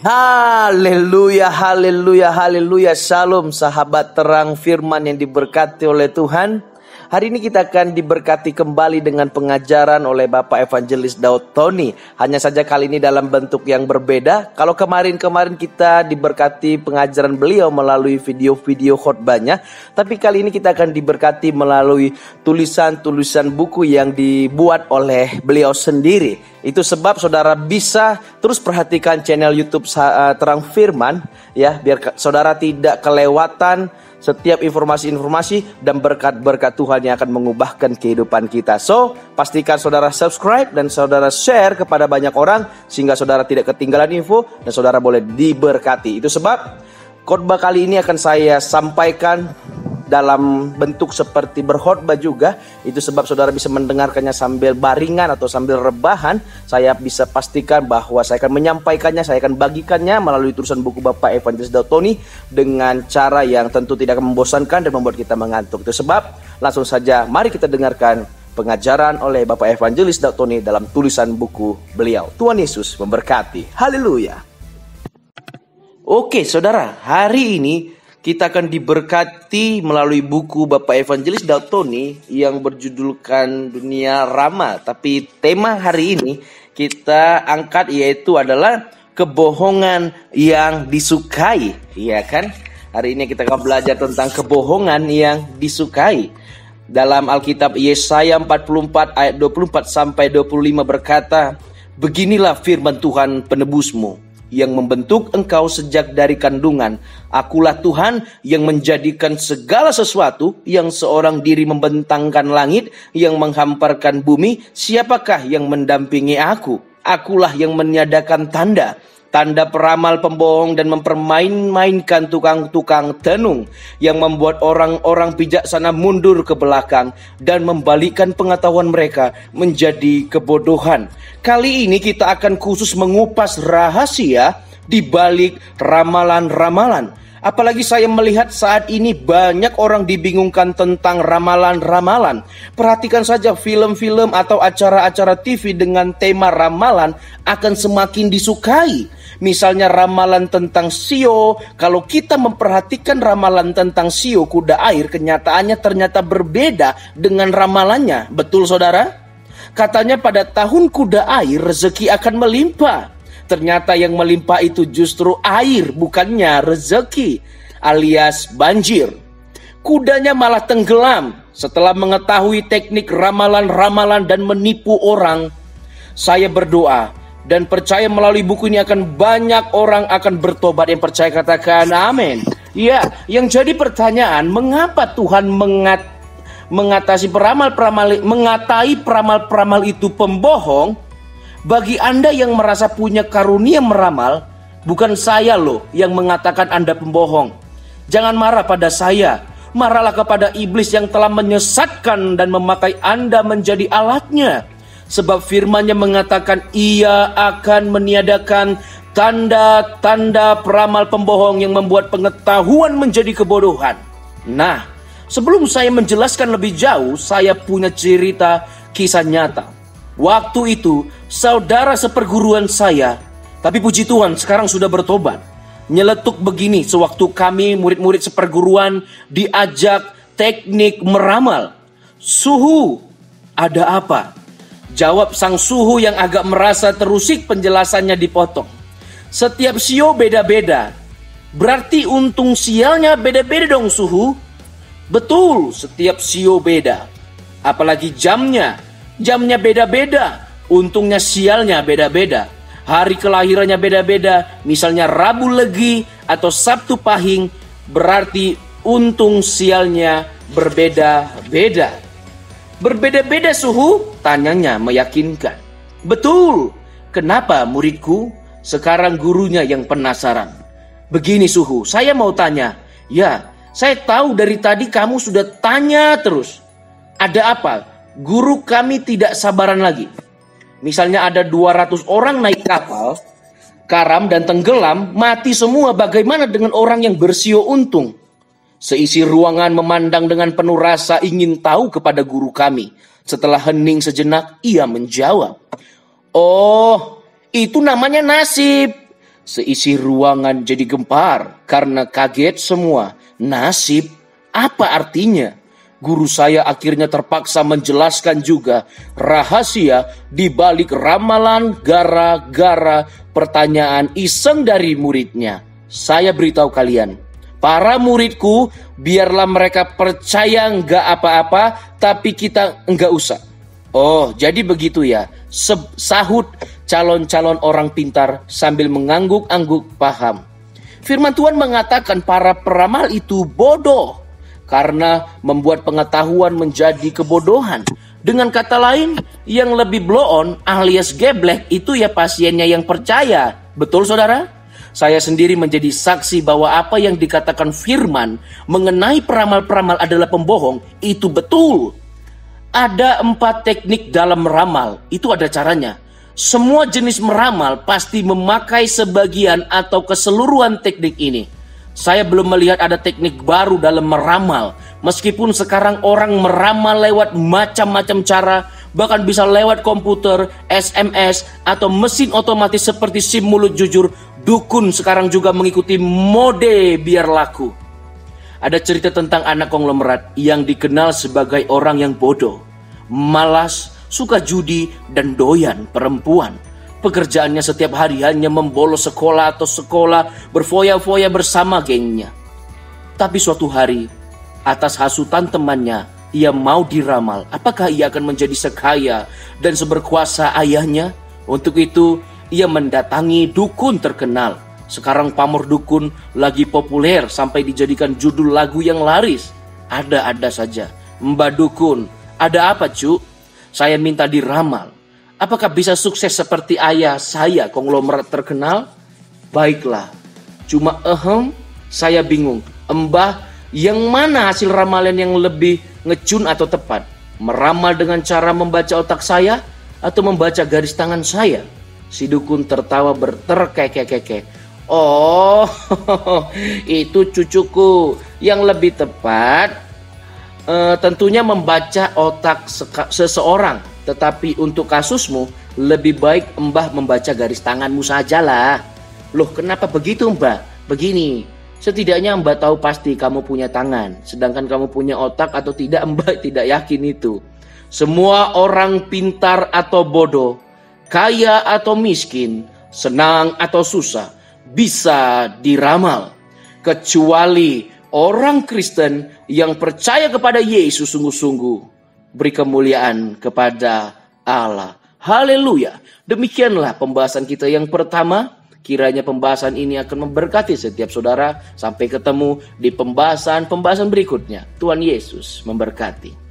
Haleluya, haleluya, haleluya. Shalom sahabat terang firman yang diberkati oleh Tuhan. Hari ini kita akan diberkati kembali dengan pengajaran oleh Bapak Evangelis Daud Tony. Hanya saja kali ini dalam bentuk yang berbeda. Kalau kemarin kita diberkati pengajaran beliau melalui video-video khotbahnya, tapi kali ini kita akan diberkati melalui tulisan-tulisan buku yang dibuat oleh beliau sendiri. Itu sebab saudara bisa terus perhatikan channel YouTube Terang Firman ya, biar saudara tidak kelewatan setiap informasi-informasi dan berkat-berkat Tuhan yang akan mengubahkan kehidupan kita. So, pastikan saudara subscribe dan saudara share kepada banyak orang sehingga saudara tidak ketinggalan info dan saudara boleh diberkati. Itu sebab khotbah kali ini akan saya sampaikan dalam bentuk seperti berkhotbah juga. Itu sebab saudara bisa mendengarkannya sambil baringan atau sambil rebahan. Saya bisa pastikan bahwa saya akan menyampaikannya, saya akan bagikannya melalui tulisan buku Bapak Evangelis Daud Tony dengan cara yang tentu tidak akan membosankan dan membuat kita mengantuk. Itu sebab langsung saja mari kita dengarkan pengajaran oleh Bapak Evangelis Daud Tony dalam tulisan buku beliau. Tuhan Yesus memberkati. Haleluya. Oke saudara, hari ini kita akan diberkati melalui buku Bapak Evangelis Daud Tony yang berjudulkan Dunia Rama. Tapi tema hari ini kita angkat yaitu adalah kebohongan yang disukai. Iya kan? Hari ini kita akan belajar tentang kebohongan yang disukai. Dalam Alkitab Yesaya 44 ayat 24 sampai 25 berkata, "Beginilah firman Tuhan penebusmu, yang membentuk engkau sejak dari kandungan. Akulah Tuhan yang menjadikan segala sesuatu, yang seorang diri membentangkan langit, yang menghamparkan bumi. Siapakah yang mendampingi aku? Akulah yang meniadakan tanda peramal pembohong dan mempermain-mainkan tukang-tukang tenung, yang membuat orang-orang bijaksana mundur ke belakang dan membalikkan pengetahuan mereka menjadi kebodohan." Kali ini kita akan khusus mengupas rahasia di balik ramalan-ramalan. Apalagi saya melihat saat ini banyak orang dibingungkan tentang ramalan-ramalan. Perhatikan saja film-film atau acara-acara TV dengan tema ramalan akan semakin disukai. Misalnya ramalan tentang Shio. Kalau kita memperhatikan ramalan tentang Shio kuda air, kenyataannya ternyata berbeda dengan ramalannya. Betul saudara? Katanya pada tahun kuda air rezeki akan melimpah. Ternyata yang melimpah itu justru air, bukannya rezeki, alias banjir. Kudanya malah tenggelam setelah mengetahui teknik ramalan-ramalan dan menipu orang. Saya berdoa dan percaya melalui buku ini akan banyak orang akan bertobat. Yang percaya katakan amin. Ya, yang jadi pertanyaan, mengapa Tuhan mengatai peramal-peramal itu pembohong? Bagi Anda yang merasa punya karunia meramal, bukan saya loh yang mengatakan Anda pembohong. Jangan marah pada saya, marahlah kepada iblis yang telah menyesatkan dan memakai Anda menjadi alatnya. Sebab firman-Nya mengatakan ia akan meniadakan tanda-tanda peramal pembohong yang membuat pengetahuan menjadi kebodohan. Nah, sebelum saya menjelaskan lebih jauh, saya punya cerita kisah nyata. Waktu itu, saudara seperguruan saya, tapi puji Tuhan sekarang sudah bertobat, nyeletuk begini sewaktu kami murid-murid seperguruan diajak teknik meramal. "Suhu, ada apa?" Jawab sang suhu yang agak merasa terusik, penjelasannya dipotong. "Setiap Shio beda-beda. Berarti untung sialnya beda-beda dong suhu?" "Betul, setiap Shio beda. Apalagi jamnya beda-beda. Untungnya sialnya beda-beda. Hari kelahirannya beda-beda. Misalnya Rabu Legi atau Sabtu Pahing, berarti untung sialnya berbeda-beda." "Berbeda-beda suhu?" tanyanya meyakinkan. "Betul. Kenapa muridku?" Sekarang gurunya yang penasaran. "Begini suhu, saya mau tanya." "Ya, saya tahu dari tadi kamu sudah tanya terus. Ada apa?" "Guru, kami tidak sabaran lagi. Misalnya ada 200 orang naik kapal, karam dan tenggelam, mati semua. Bagaimana dengan orang yang bersio untung?" Seisi ruangan memandang dengan penuh rasa ingin tahu kepada guru kami. Setelah hening sejenak, ia menjawab, "Oh, itu namanya nasib. Seisi ruangan jadi gempar karena kaget semua. Nasib, apa artinya? Guru saya akhirnya terpaksa menjelaskan juga rahasia di balik ramalan gara-gara pertanyaan iseng dari muridnya. Saya beritahu kalian, para muridku, biarlah mereka percaya nggak apa-apa, tapi kita nggak usah. Oh, jadi begitu ya, sahut calon-calon orang pintar sambil mengangguk-angguk paham. Firman Tuhan mengatakan para peramal itu bodoh karena membuat pengetahuan menjadi kebodohan. Dengan kata lain, yang lebih blow on alias geblek itu ya pasiennya yang percaya. Betul saudara? Saya sendiri menjadi saksi bahwa apa yang dikatakan firman mengenai peramal-peramal adalah pembohong, itu betul. Ada 4 teknik dalam meramal, itu ada caranya. Semua jenis meramal pasti memakai sebagian atau keseluruhan teknik ini. Saya belum melihat ada teknik baru dalam meramal. Meskipun sekarang orang meramal lewat macam-macam cara, bahkan bisa lewat komputer, SMS, atau mesin otomatis seperti SIM mulut jujur, dukun sekarang juga mengikuti mode biar laku. Ada cerita tentang anak konglomerat yang dikenal sebagai orang yang bodoh, malas, suka judi, dan doyan perempuan. Pekerjaannya setiap hari hanya membolos sekolah atau sekolah, berfoya-foya bersama gengnya. Tapi suatu hari, atas hasutan temannya, ia mau diramal. Apakah ia akan menjadi sekaya dan seberkuasa ayahnya? Untuk itu, ia mendatangi dukun terkenal. Sekarang pamor dukun lagi populer sampai dijadikan judul lagu yang laris. Ada-ada saja. Mbak dukun, ada apa cu? Saya minta diramal. Apakah bisa sukses seperti ayah saya konglomerat terkenal? Baiklah. Cuma saya bingung. Mbah, yang mana hasil ramalan yang lebih ngecun atau tepat? Meramal dengan cara membaca otak saya atau membaca garis tangan saya? Si dukun tertawa berterkekek-kekek. Oh, itu cucuku. Yang lebih tepat tentunya membaca otak seseorang. Tetapi untuk kasusmu, lebih baik mbah membaca garis tanganmu sajalah. Loh, kenapa begitu mbah? Begini, setidaknya mbah tahu pasti kamu punya tangan. Sedangkan kamu punya otak atau tidak, mbah tidak yakin itu. Semua orang pintar atau bodoh, kaya atau miskin, senang atau susah, bisa diramal. Kecuali orang Kristen yang percaya kepada Yesus sungguh-sungguh. Beri kemuliaan kepada Allah. Haleluya. Demikianlah pembahasan kita yang pertama. Kiranya pembahasan ini akan memberkati setiap saudara. Sampai ketemu di pembahasan berikutnya. Tuhan Yesus memberkati.